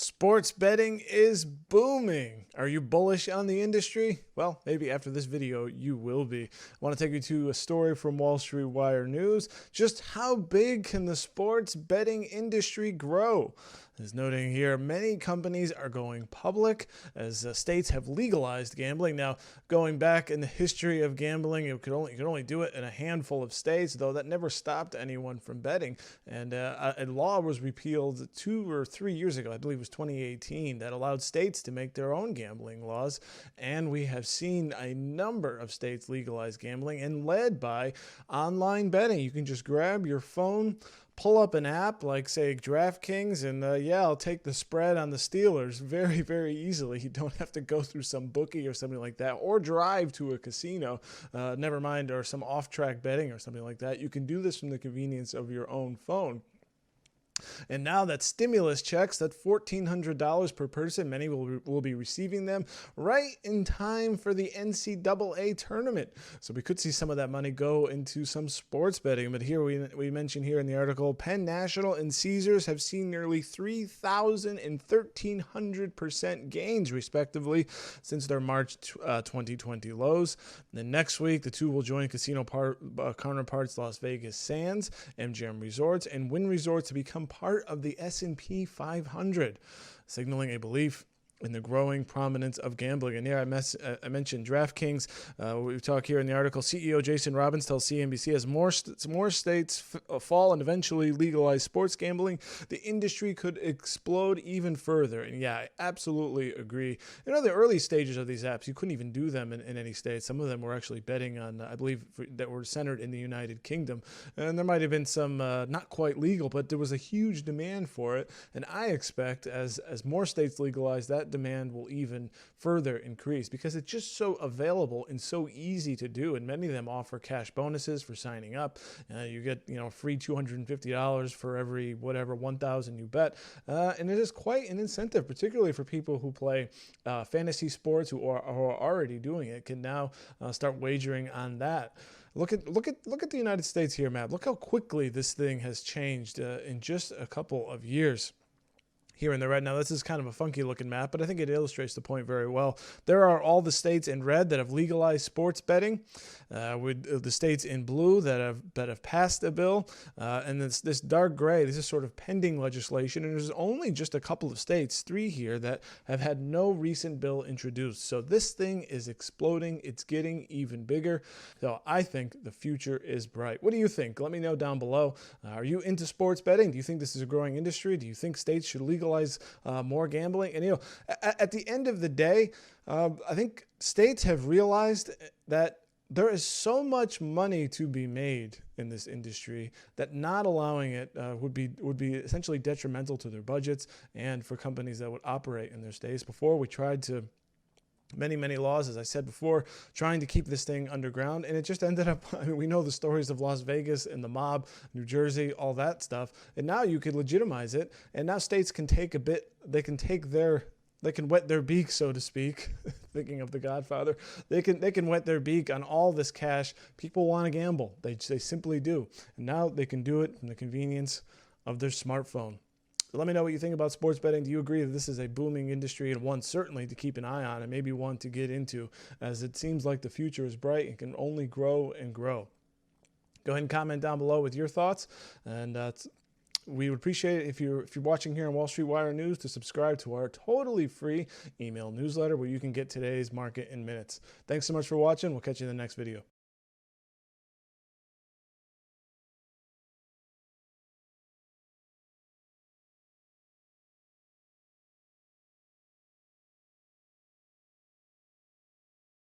Sports betting is booming. Are you bullish on the industry? Well, maybe after this video you will be. I want to take you to a story from Wall Street Wire News. Just how big can the sports betting industry grow? As noting here, many companies are going public as states have legalized gambling. Now, going back in the history of gambling, you could only do it in a handful of states, though that never stopped anyone from betting. And a law was repealed 2 or 3 years ago, I believe it was 2018, that allowed states to make their own gambling laws. And we have seen a number of states legalize gambling, and led by online betting. You can just grab your phone, pull up an app like, say, DraftKings, and I'll take the spread on the Steelers very, very easily. You don't have to go through some bookie or something like that, or drive to a casino, never mind, or some off-track betting or something like that. You can do this from the convenience of your own phone. And now that stimulus checks, that $1,400 per person, many will be receiving them right in time for the NCAA tournament. So we could see some of that money go into some sports betting. But here we mentioned here in the article, Penn National and Caesars have seen nearly 3,000 and 1,300% gains, respectively, since their March 2020 lows. And then next week, the two will join casino counterparts Las Vegas Sands, MGM Resorts, and Wynn Resorts to become part of the S&P 500, signaling a belief in the growing prominence of gambling. And here I mentioned DraftKings. We talk here in the article, CEO Jason Robbins tells CNBC as more states fall and eventually legalize sports gambling, the industry could explode even further. And yeah, I absolutely agree. The early stages of these apps, you couldn't even do them in any state. Some of them were actually betting on, I believe, that were centered in the United Kingdom. And there might have been some not quite legal, but there was a huge demand for it. And I expect as more states legalize, that demand will even further increase because it's just so available and so easy to do. And many of them offer cash bonuses for signing up. You get free $250 for every whatever 1,000 you bet, and it is quite an incentive, particularly for people who play fantasy sports who are already doing it. Can now start wagering on that. Look at the United States here, Matt. Look how quickly this thing has changed in just a couple of years. Here in the red. Now, this is kind of a funky looking map, but I think it illustrates the point very well. There are all the states in red that have legalized sports betting, with the states in blue that have passed a bill, and this dark gray, this is sort of pending legislation, and there's only just a couple of states, 3 here, that have had no recent bill introduced. So this thing is exploding. It's getting even bigger. So I think the future is bright. What do you think? Let me know down below. Are you into sports betting? Do you think this is a growing industry? Do you think states should legalize more gambling? And at the end of the day, I think states have realized that there is so much money to be made in this industry that not allowing it would be essentially detrimental to their budgets and for companies that would operate in their states. Before, we tried to many laws, as I said before, trying to keep this thing underground, and it just ended up, we know the stories of Las Vegas and the mob, New Jersey, all that stuff, and now you could legitimize it, and now states can take they can wet their beak, so to speak. Thinking of The Godfather, they can wet their beak on all this cash. People want to gamble, they simply do, and now they can do it from the convenience of their smartphone. Let me know what you think about sports betting. Do you agree that this is a booming industry, and one certainly to keep an eye on and maybe one to get into, as it seems like the future is bright and can only grow and grow? Go ahead and comment down below with your thoughts, and we would appreciate it if you're watching here on Wall Street Wire News to subscribe to our totally free email newsletter where you can get today's market in minutes. Thanks so much for watching. We'll catch you in the next video.